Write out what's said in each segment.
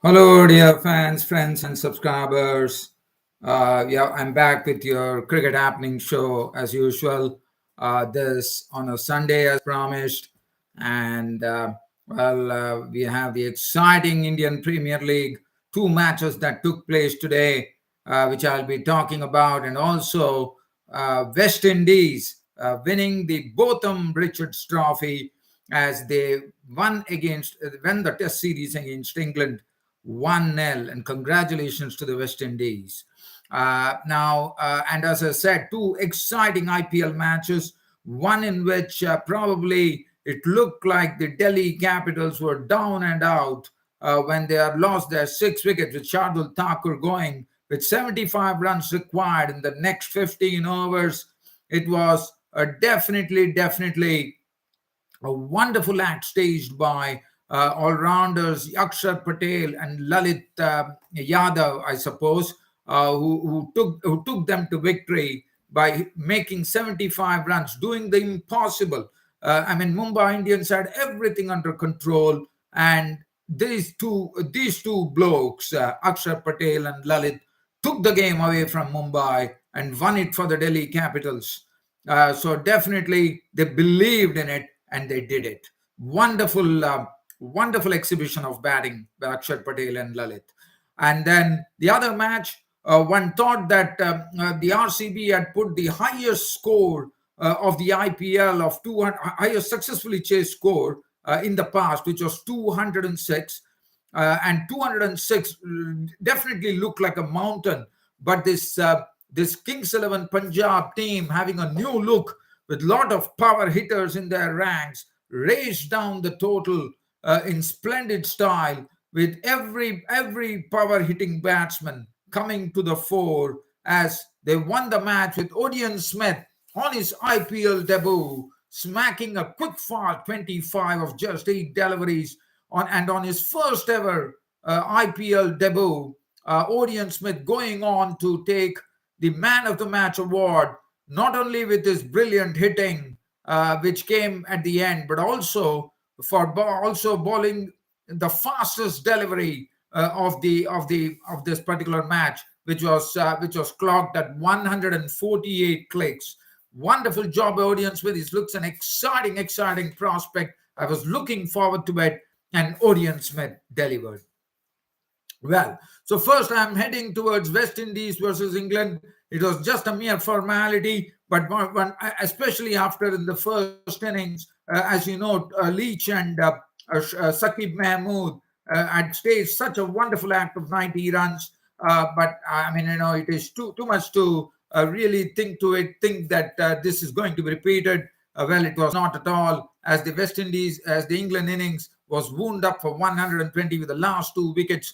Hello, dear fans, friends, and subscribers. I'm back with your cricket happening show as usual. This on a Sunday, as promised, and we have the exciting Indian Premier League two matches that took place today, which I'll be talking about, and also West Indies winning the Botham-Richards Trophy as they won the Test series against England 1-0, and congratulations to the West Indies. And as I said, two exciting IPL matches, one in which probably it looked like the Delhi Capitals were down and out when they had lost their 6 wickets with Shardul Thakur going with 75 runs required in the next 15 overs. It was definitely a wonderful act staged by all-rounders Akshar Patel and Lalit Yadav, I suppose, who took them to victory by making 75 runs, doing the impossible. Mumbai Indians had everything under control, and these two blokes, Akshar Patel and Lalit, took the game away from Mumbai and won it for the Delhi Capitals. So definitely they believed in it and they did it. Wonderful exhibition of batting by Akshar Patel and Lalit. And then the other match, one thought that the RCB had put the highest score of the IPL of 200, highest successfully chased score in the past, which was 206. And 206 definitely looked like a mountain. But this Kings 11 Punjab team, having a new look with a lot of power hitters in their ranks, raised down the total in splendid style, with every power hitting batsman coming to the fore as they won the match, with Odion Smith on his IPL debut smacking a quick fast 25 of just 8 deliveries on his first ever IPL debut. Odion Smith going on to take the Man of the Match award, not only with his brilliant hitting, which came at the end, but also also bowling the fastest delivery of this particular match, which was clocked at 148 clicks. Wonderful job, Odion Smith. He looks an exciting prospect. I was looking forward to it, and Odion Smith delivered. Well, so first I'm heading towards West Indies versus England. It was just a mere formality, but especially after in the first innings, as you know, Leach and Saqib Mahmood had staged such a wonderful act of 90 runs. It is too much to really think that this is going to be repeated. Well, it was not at all, as the England innings was wound up for 120 with the last 2 wickets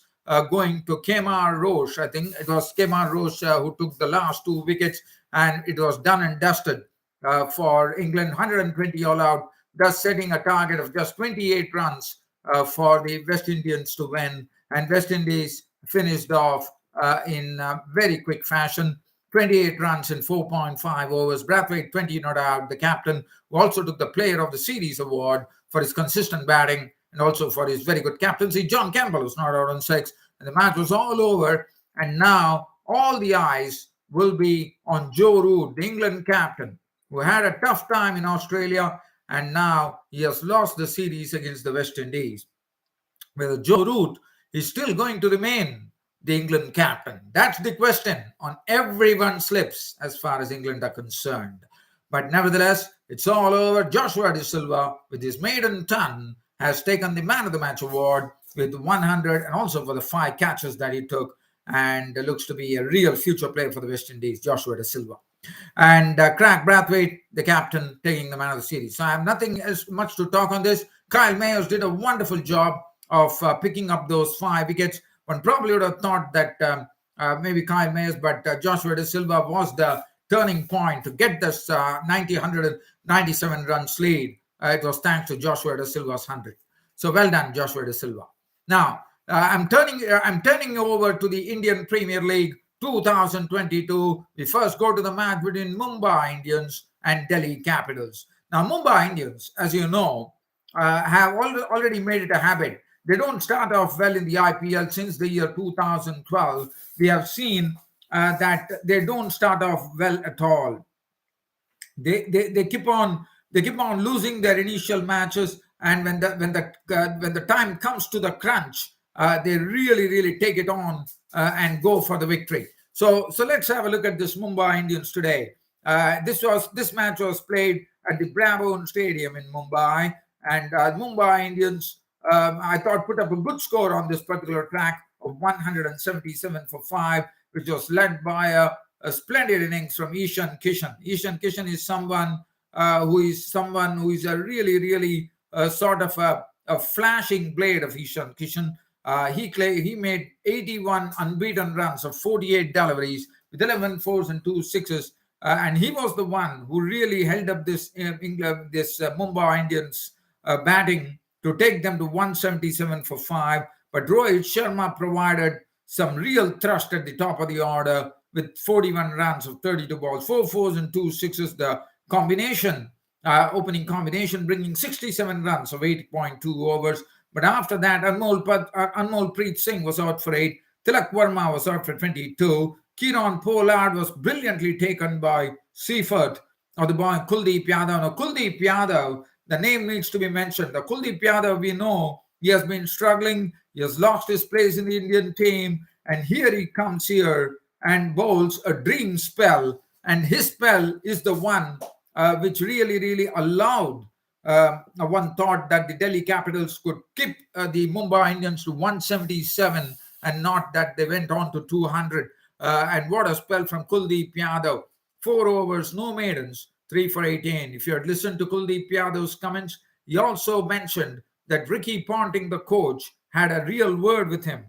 going to Kemar Roche. I think it was Kemar Roche who took the last 2 wickets, and it was done and dusted for England, 120 all out, thus setting a target of just 28 runs for the West Indians to win. And West Indies finished off in very quick fashion. 28 runs in 4.5 overs. Brathwaite 20 not out. The captain, who also took the Player of the Series award for his consistent batting and also for his very good captaincy. John Campbell was not out on 6, and the match was all over. And now all the eyes will be on Joe Root, the England captain, who had a tough time in Australia, and now he has lost the series against the West Indies. Whether Joe Root is still going to remain the England captain, that's the question on everyone's lips as far as England are concerned. But nevertheless, it's all over. Joshua De Silva, with his maiden ton, has taken the Man of the Match award with 100, and also for the 5 catches that he took, and looks to be a real future player for the West Indies, Joshua De Silva. And Craig Brathwaite, the captain, taking the Man of the Series. So I have nothing as much to talk on this. Kyle Mayers did a wonderful job of picking up those 5 wickets. One probably would have thought that maybe Kyle Mayers, but Joshua De Silva was the turning point to get this 197 runs lead. It was thanks to Joshua De Silva's 100. So well done, Joshua De Silva. Now I'm turning over to the Indian Premier League 2022. We first go to the match between Mumbai Indians and Delhi Capitals. Now Mumbai Indians, as you know, have already made it a habit they don't start off well in the IPL since the year 2012. We have seen that they don't start off well at all. They keep on losing their initial matches, and when the time comes to the crunch, they really take it on and go for the victory. So let's have a look at this Mumbai Indians today. This match was played at the Bravo Stadium in Mumbai, and Mumbai Indians, I thought, put up a good score on this particular track of 177 for 5, which was led by a splendid innings from Ishan Kishan. Ishan Kishan is someone who is a really sort of a flashing blade of Ishan Kishan. He made 81 unbeaten runs of 48 deliveries with 11 fours and 2 sixes, and he was the one who really held up this Mumbai Indians batting to take them to 177 for 5. But Rohit Sharma provided some real thrust at the top of the order with 41 runs of 32 balls, 4 fours and 2 sixes. The opening combination, bringing 67 runs of 8.2 overs. But after that, Anmolpreet Singh was out for 8. Tilak Verma was out for 22. Kieron Pollard was brilliantly taken by Seifert, or the boy Kuldeep Yadav. Now, Kuldeep Yadav, the name needs to be mentioned. The Kuldeep Yadav, we know, he has been struggling. He has lost his place in the Indian team. And here he comes here and bowls a dream spell. And his spell is the one which really allowed one thought that the Delhi Capitals could keep the Mumbai Indians to 177 and not that they went on to 200. And what a spell from Kuldeep Yadav. 4 overs, no maidens, 3 for 18. If you had listened to Kuldeep Yadav's comments, he also mentioned that Ricky Ponting, the coach, had a real word with him.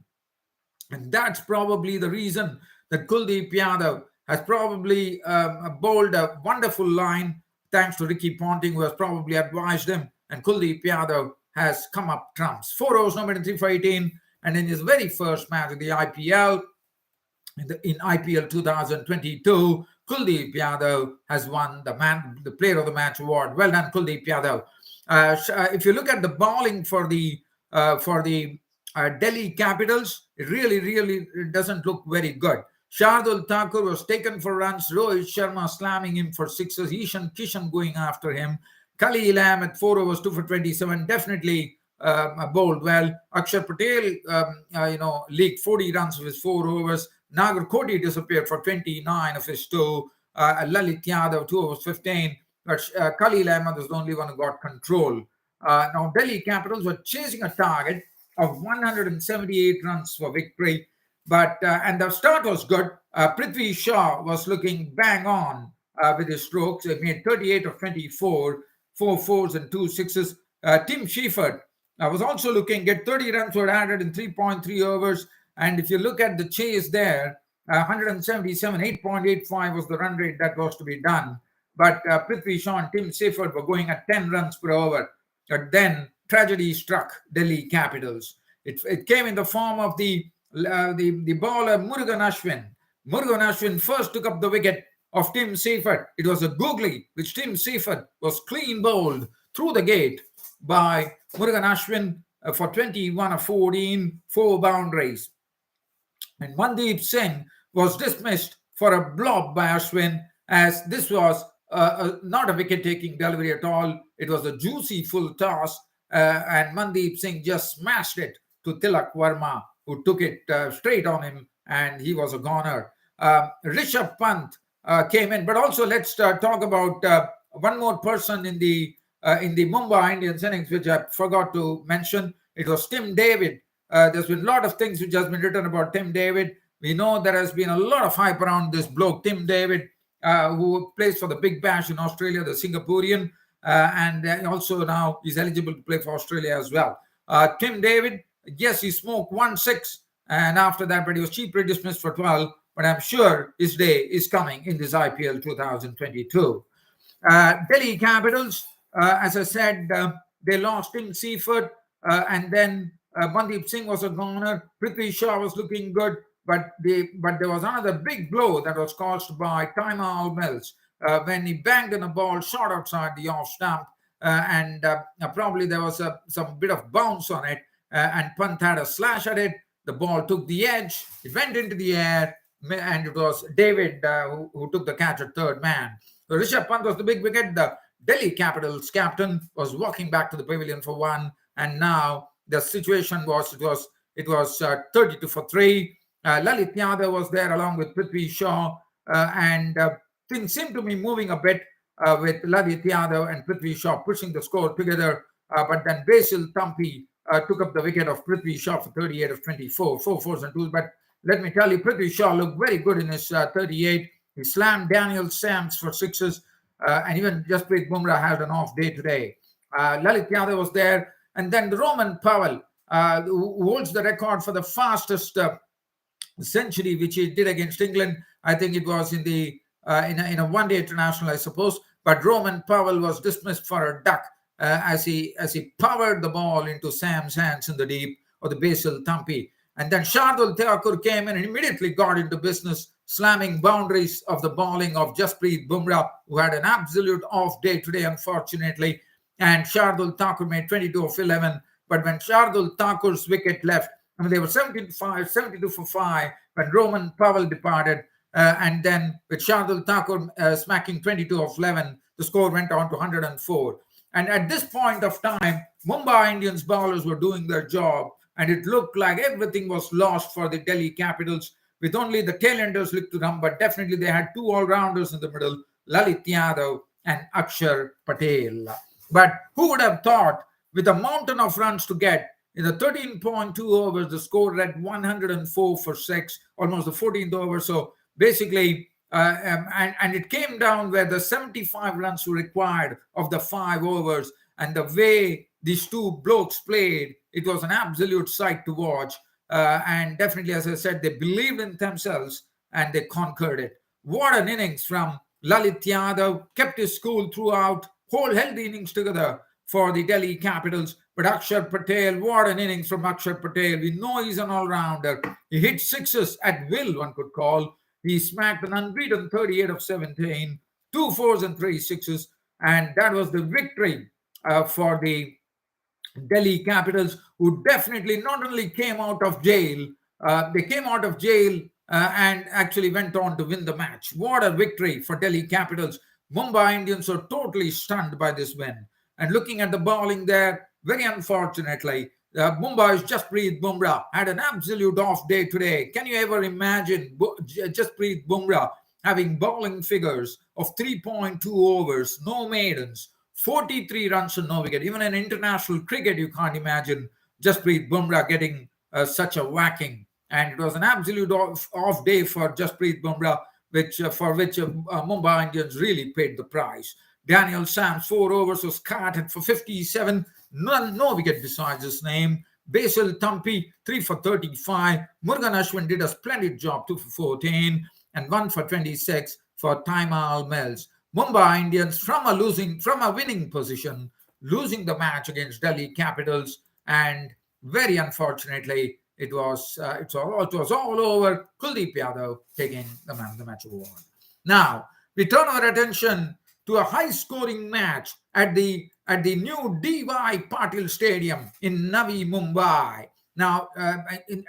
And that's probably the reason that Kuldeep Yadav has probably bowled a wonderful line, thanks to Ricky Ponting, who has probably advised him. And Kuldeep Yadav has come up trumps. 4 overs, no maiden, 3 for 18. And in his very first match of the IPL, in IPL 2022, Kuldeep Yadav has won the Player of the Match award. Well done, Kuldeep Yadav. If you look at the bowling for the Delhi Capitals, it really doesn't look very good. Shardul Thakur was taken for runs. Rohit Sharma slamming him for sixes. Ishan Kishan going after him. Khalil Ahmed, 4 overs, 2 for 27. Definitely bowled well. Akshar Patel, leaked 40 runs of his 4 overs. Nagar Koti disappeared for 29 of his 2. Lalit Yadav, 2 overs, 15. But Khalil Ahmed was the only one who got control. Now, Delhi Capitals were chasing a target of 178 runs for victory. But and the start was good. Prithvi Shaw was looking bang on with his strokes. He made 38 of 24, 4 fours and 2 sixes. Tim Shepherd was also looking, get 30 runs were added in 3.3 overs. And if you look at the chase there, 177, 8.85 was the run rate that was to be done. But Prithvi Shaw and Tim Shepherd were going at 10 runs per over. But then tragedy struck Delhi Capitals. It came in the form of the bowler Murugan Ashwin. Murugan Ashwin first took up the wicket of Tim Seifert. It was a googly which Tim Seifert was clean bowled through the gate by Murugan Ashwin for 21 of 14, 4 boundaries. And Mandeep Singh was dismissed for a blob by Ashwin, as this was not a wicket-taking delivery at all. It was a juicy full toss, and Mandeep Singh just smashed it to Tilak Verma, who took it straight on him, and he was a goner. Rishabh Pant came in, but also let's talk about one more person in the Mumbai Indians innings, which I forgot to mention. It was Tim David. There's been a lot of things which has been written about Tim David. We know there has been a lot of hype around this bloke, Tim David, who plays for the Big Bash in Australia, the Singaporean, and also now he's eligible to play for Australia as well. Tim David, yes, he smoked 1-6, and after that, but he was cheaply dismissed for 12. But I'm sure his day is coming in this IPL 2022. Delhi Capitals, as I said, they lost Tim Seifert, and then Mandeep Singh was a goner. Prithvi Shaw was looking good, but there was another big blow that was caused by Taima Al-Mills when he banged in a ball short outside the off stump, and probably there was some bit of bounce on it. and Pant had a slash at it. The ball took the edge. It went into the air, and it was David who took the catch at third man. So Rishabh Pant was the big wicket. The Delhi Capitals captain was walking back to the pavilion for one, and now the situation was it was 32 for 3. Lalit Yadav was there along with Prithvi Shaw, and things seemed to be moving a bit with Lalit Yadav and Prithvi Shaw pushing the score together. But then Basil Thampi took up the wicket of Prithvi Shaw for 38 of 24, 4 fours and 2s. But let me tell you, Prithvi Shaw looked very good in his 38. He slammed Daniel Sams for 6s, and even Jasprit Bumrah had an off day today. Lalit Yadav was there, and then Roman Powell, who holds the record for the fastest century, which he did against England. I think it was in the in a one-day international, I suppose. But Roman Powell was dismissed for a duck as he powered the ball into Sam's hands in the deep, or the Basil Thampi. And then Shardul Thakur came in and immediately got into business, slamming boundaries of the bowling of Jasprit Bumrah, who had an absolute off day today, unfortunately. And Shardul Thakur made 22 of 11. But when Shardul Thakur's wicket left, I mean, they were 72 for 5 when Roman Powell departed. And then with Shardul Thakur smacking 22 of 11, the score went on to 104. And at this point of time, Mumbai Indians bowlers were doing their job, and it looked like everything was lost for the Delhi Capitals, with only the tailenders left to run. But definitely they had two all-rounders in the middle, Lalit Yadav and Akshar Patel. But who would have thought, with a mountain of runs to get, in the 13.2 overs, the score read 104 for 6, almost the 14th over. So basically, and it came down where the 75 runs were required of the 5 overs. And the way these two blokes played, it was an absolute sight to watch. And definitely, as I said, they believed in themselves and they conquered it. What an innings from Lalit Yadav, kept his cool throughout, held the innings together for the Delhi Capitals. But Akshar Patel, what an innings from Akshar Patel. We know he's an all-rounder. He hit 6s at will, one could call. He smacked an unbeaten 38 of 17, 2 4s and 3 6s. And that was the victory for the Delhi Capitals, who definitely not only came out of jail, they came out of jail and actually went on to win the match. What a victory for Delhi Capitals. Mumbai Indians are totally stunned by this win. And looking at the bowling there, very unfortunately, Mumbai's Jasprit Bumrah had an absolute off day today. Can you ever imagine Jasprit Bumrah having bowling figures of 3.2 overs, no maidens, 43 runs and no wicket? Even in international cricket, you can't imagine Jasprit Bumrah getting such a whacking. And it was an absolute off day for Jasprit Bumrah, for which Mumbai Indians really paid the price. Daniel Sams, 4 overs, was carted for 57. No wicket besides his name. Basil Thampi, 3 for 35. Murugan Ashwin did a splendid job, 2 for 14. And 1 for 26 for Taimal Mills. Mumbai Indians, from a winning position, losing the match against Delhi Capitals. And very unfortunately, it was all over. Kuldeep Yadav taking the man of the match award. Now, we turn our attention to a high-scoring match at the new D.Y. Patil Stadium in Navi Mumbai. Now,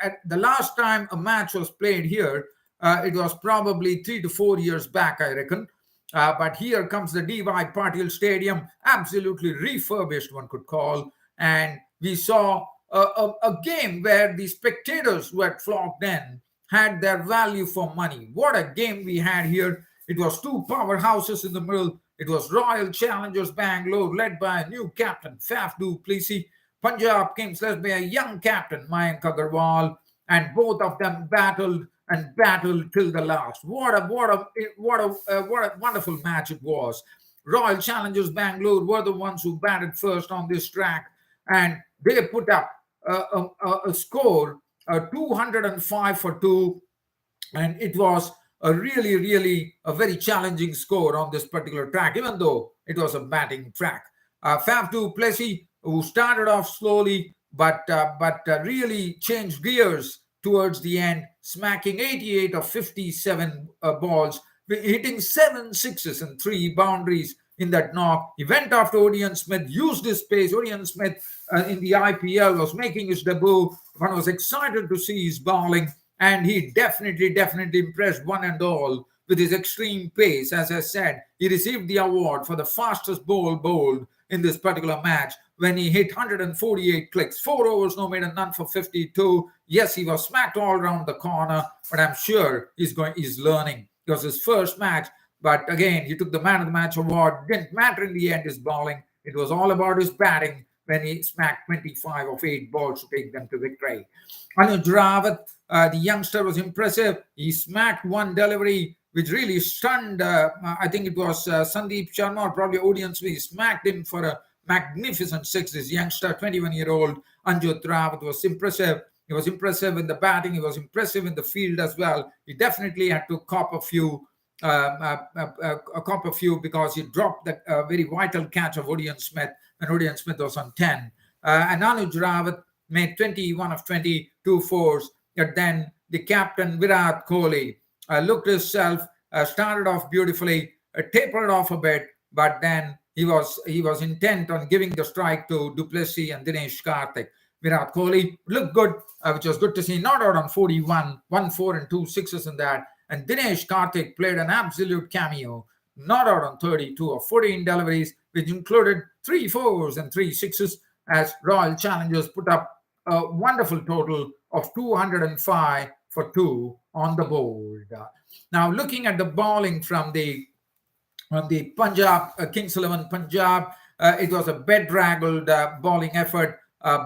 at the last time a match was played here, it was probably 3 to 4 years back, I reckon. But here comes the D.Y. Patil Stadium, absolutely refurbished, one could call. And we saw a game where the spectators who had flocked in had their value for money. What a game we had here. It was two powerhouses in the middle. It was Royal Challengers Bangalore, led by a new captain, Faf du Plessis. Punjab Kings, led by a young captain, Mayank Agarwal. And both of them battled till the last. What a wonderful match it was. Royal Challengers Bangalore were the ones who batted first on this track, and they put up a score, 205 for 2, and it was a really a very challenging score on this particular track, even though it was a batting track. Faf du Plessis, who started off slowly, but really changed gears towards the end, smacking 88 of 57 balls, hitting 7 6s and 3 boundaries. in that knock. He went after Odion Smith, used his pace. Odion Smith in the IPL was making his debut. One was excited to see his bowling, and he definitely impressed one and all with his extreme pace. As I said, he received the award for the fastest ball bowled in this particular match when he hit 148 clicks, 4 overs, no made and none for 52. Yes, he was smacked all around the corner, but I'm sure he's learning. It was his first match, but again, he took the man of the match award. Didn't matter in the end his bowling. It was all about his batting when he smacked 25 of 8 balls to take them to victory. Anuj Rawat, the youngster, was impressive. He smacked one delivery which really stunned, I think it was Sandeep Sharma or probably Odion Smith. He smacked him for a magnificent 6. This youngster, 21-year-old Anuj Rawat, was impressive. He was impressive in the batting. He was impressive in the field as well. He definitely had to cop a few because he dropped that very vital catch of Odion Smith, and Odion Smith was on 10. And Anuj Rawat made 21 of 22 fours. And then the captain, Virat Kohli, looked himself, started off beautifully, tapered off a bit, but then he was intent on giving the strike to du Plessis and Dinesh Karthik. Virat Kohli looked good, which was good to see. Not out on 41, 1 4 and 2 sixes in that. And Dinesh Karthik played an absolute cameo, not out on 32 or 14 deliveries, which included 3 fours and 3 sixes, as Royal Challengers put up a wonderful total of 205 for 2 on the board. Now, looking at the bowling from the Punjab, Kings 11 Punjab, it was a bedraggled bowling effort,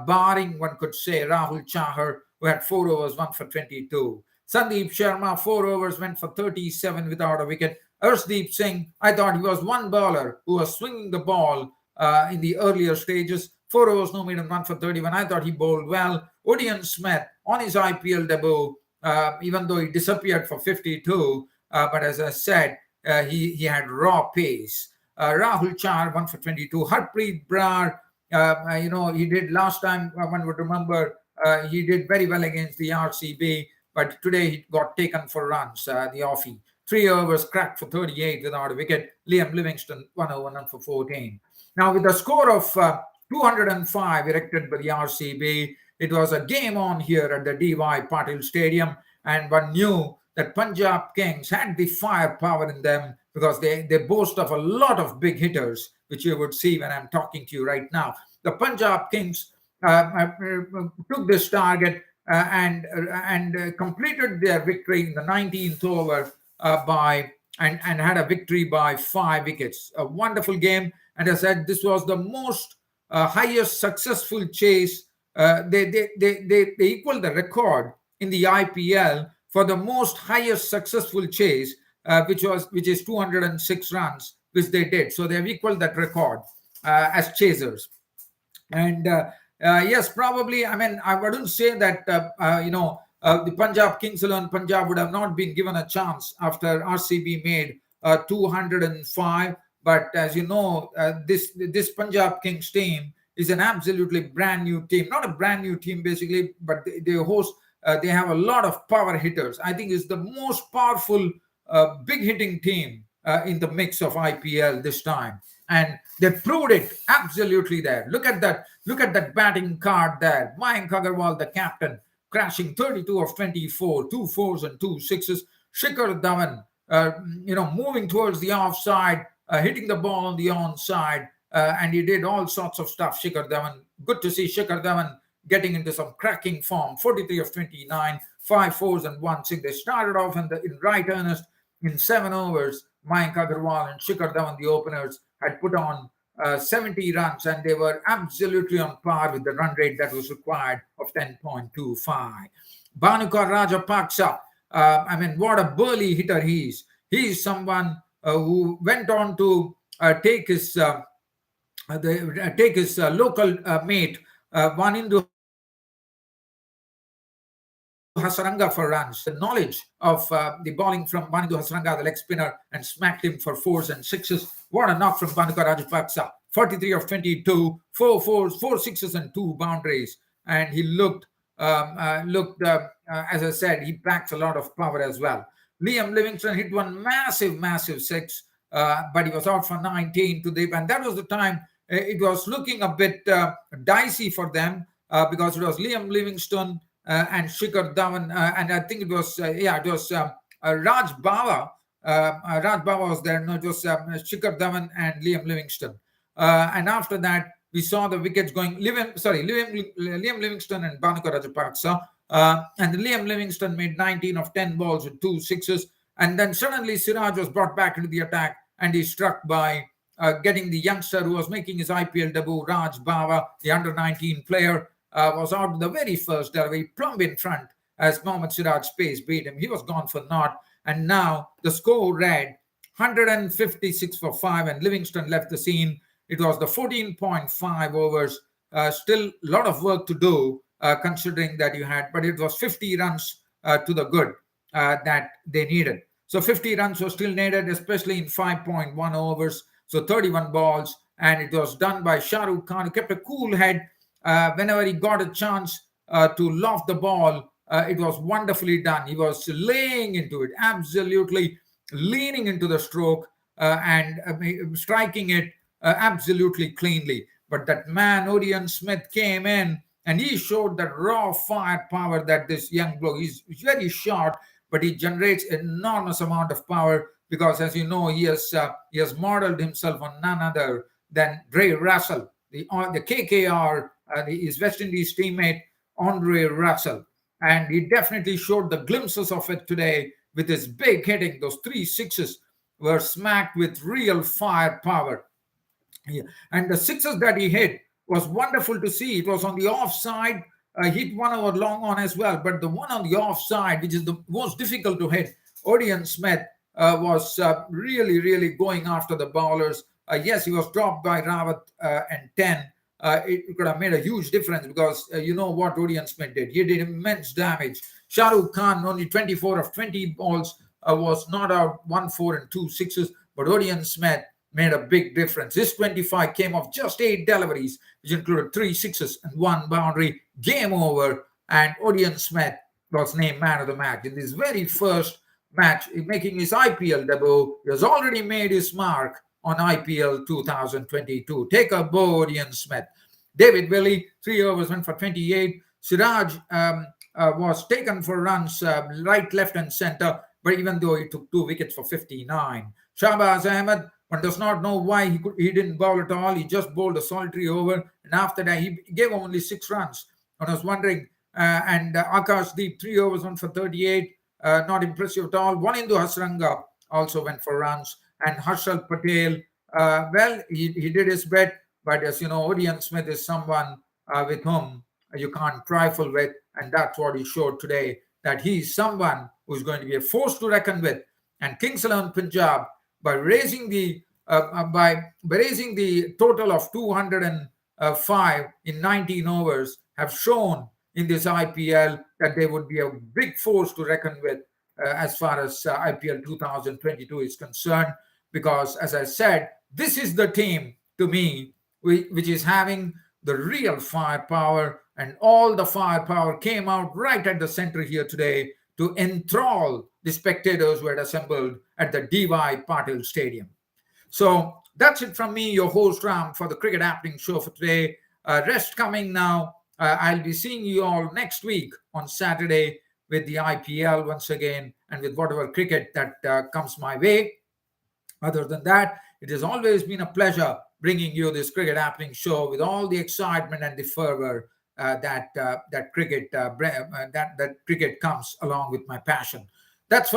barring, one could say, Rahul Chahar, who had 4 overs, 1 for 22. Sandeep Sharma, 4 overs, went for 37 without a wicket. Arshdeep Singh, I thought he was one bowler who was swinging the ball in the earlier stages. 4 overs, no maiden, 1 for 31. I thought he bowled well. Odion Smith, on his IPL debut, even though he disappeared for 52, but as I said, he had raw pace. Rahul Chahar, 1 for 22. Harpreet Brar, he did last time, one would remember, he did very well against the RCB, but today he got taken for runs, the offie. 3 overs, cracked for 38 without a wicket. Liam Livingston, 1 over, none for 14. Now, with a score of 205 erected by the RCB, it was a game on here at the D.Y. Patil Stadium, and one knew that Punjab Kings had the firepower in them because they boast of a lot of big hitters, which you would see when I'm talking to you right now. The Punjab Kings took this target and completed their victory in the 19th over and had a victory by 5 wickets. A wonderful game, and as I said, this was the most highest successful chase. They equaled the record in the IPL for the most highest successful chase, which is 206 runs, which they did. So they have equaled that record as chasers. And yes, probably, I mean, I wouldn't say that, the Punjab Kings 11 Punjab would have not been given a chance after RCB made 205. But as you know, this Punjab Kings team is an absolutely brand new team. Not a brand new team, basically, but they have a lot of power hitters. I think it's the most powerful big hitting team in the mix of IPL this time. And they proved it absolutely there. Look at that batting card there. Mayank Agarwal, the captain, crashing 32 of 24, 2 fours and 2 sixes. Shikhar Dhawan, moving towards the offside, hitting the ball on the onside, and he did all sorts of stuff. Shikhar Dhawan, good to see Shikhar Dhawan getting into some cracking form. 43 of 29, 5 fours and 1 6. They started off in right earnest. In 7 overs, Mayank Agarwal and Shikhar Dhawan, the openers, had put on 70 runs, and they were absolutely on par with the run rate that was required of 10.25. Bhanukar Rajapaksa, what a burly hitter he is. He is someone who went on to take his local mate, Vanindu Hasaranga, for runs. The knowledge of the bowling from Vanindu Hasaranga, the leg spinner, and smacked him for 4s and 6s. What a knock from Bhanukar Rajapaksa. 43 of 22, 4 4s, 4 6s, and 2 boundaries. And he looked, as I said, he packs a lot of power as well. Liam Livingston hit one massive 6. but he was out for 19 to the, and that was the time it was looking a bit dicey for them because it was Liam Livingstone and Shikhar Dhawan, and I think it was Raj Bawa. Raj Bawa was there. No, it was Shikhar Dhawan and Liam Livingstone. And after that, we saw the wickets going. Liam Livingstone and Bhanuka Rajapaksa. And Liam Livingstone made 19 of 10 balls with 2 sixes. And then suddenly Siraj was brought back into the attack, and he struck by getting the youngster who was making his IPL debut, Raj Bawa, the under-19 player, was out the very first delivery, plumb in front as Mohammad Siraj's pace beat him. He was gone for naught. And now the score read 156 for 5, and Livingstone left the scene. It was the 14.5 overs. Still a lot of work to do, considering that you had, but it was 50 runs to the good that they needed. So 50 runs were still needed, especially in 5.1 overs. So 31 balls, and it was done by Shah Rukh Khan, who kept a cool head whenever he got a chance to loft the ball. It was wonderfully done. He was laying into it, absolutely leaning into the stroke and striking it absolutely cleanly. But that man, Orion Smith, came in and he showed that raw firepower that this young bloke, he's very short, but he generates enormous amount of power because, as you know, he has modeled himself on none other than Ray Russell, the KKR, his West Indies teammate, Andre Russell. And he definitely showed the glimpses of it today with his big hitting. Those 3 sixes were smacked with real firepower. Yeah. And the sixes that he hit was wonderful to see. It was on the offside. Hit one over long on as well. But the one on the offside, which is the most difficult to hit, Orion Smith was really, really going after the bowlers. Yes, he was dropped by Rawat and 10. It could have made a huge difference because you know what Orion Smith did. He did immense damage. Shah Rukh Khan, only 24 of 20 balls, was not out, 1 4 and 2 sixes. But Orion Smith made a big difference. His 25 came off just 8 deliveries, which included 3 sixes and 1 boundary. Game over, and Orion Smith was named man of the match. In his very first match, making his IPL debut, he has already made his mark on IPL 2022. Take a bow, Orion Smith. David Willey, 3 overs, went for 28. Siraj was taken for runs right, left, and center, but even though he took 2 wickets for 59. Shahbaz Ahmed, one does not know why he didn't bowl at all. He just bowled a solitary over, and after that, he gave only 6 runs. I was wondering, and Akash Deep, 3 overs, went for 38. Not impressive at all. One Indu Hasranga also went for runs. And Harshal Patel, he did his bit, but as you know, Orion Smith is someone with whom you can't trifle with, and that's what he showed today, that he's someone who's going to be a force to reckon with. And Kings XI Punjab, by raising the total of 205 in 19 overs, have shown in this IPL that they would be a big force to reckon with as far as IPL 2022 is concerned. Because, as I said, this is the team, to me, which is having the real firepower, and all the firepower came out right at the center here today to enthrall the spectators who had assembled at the D.Y. Patil Stadium. So that's it from me, your host Ram, for the Cricket Happening show for today. Rest coming now. I'll be seeing you all next week on Saturday with the IPL once again, and with whatever cricket that comes my way. Other than that, it has always been a pleasure bringing you this Cricket Happening show with all the excitement and the fervor that cricket comes along with my passion. That's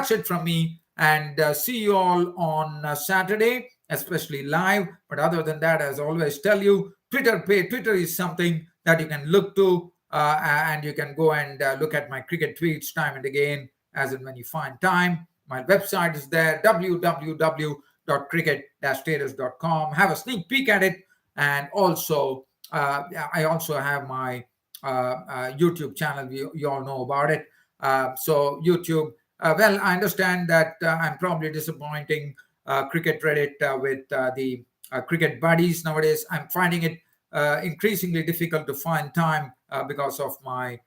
it from me, and see you all on Saturday, especially live. But other than that, as I always tell you, Twitter is something that you can look to, and you can go and look at my cricket tweets time and again, as and when you find time. My website is there, www.cricket-status.com. Have a sneak peek at it. And also, I also have my YouTube channel. You all know about it. So YouTube, I understand that I'm probably disappointing Cricket Reddit with the cricket buddies nowadays. I'm finding it increasingly difficult to find time because of my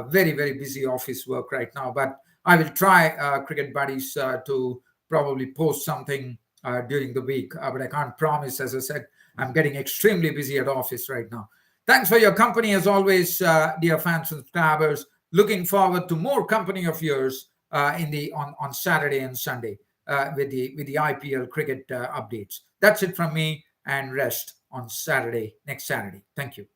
very, very busy office work right now. But I will try Cricket Buddies to probably post something during the week. But I can't promise, as I said, I'm getting extremely busy at office right now. Thanks for your company as always, dear fans and subscribers. Looking forward to more company of yours on Saturday and Sunday with the IPL cricket updates. That's it from me, and rest on Saturday, next Saturday. Thank you.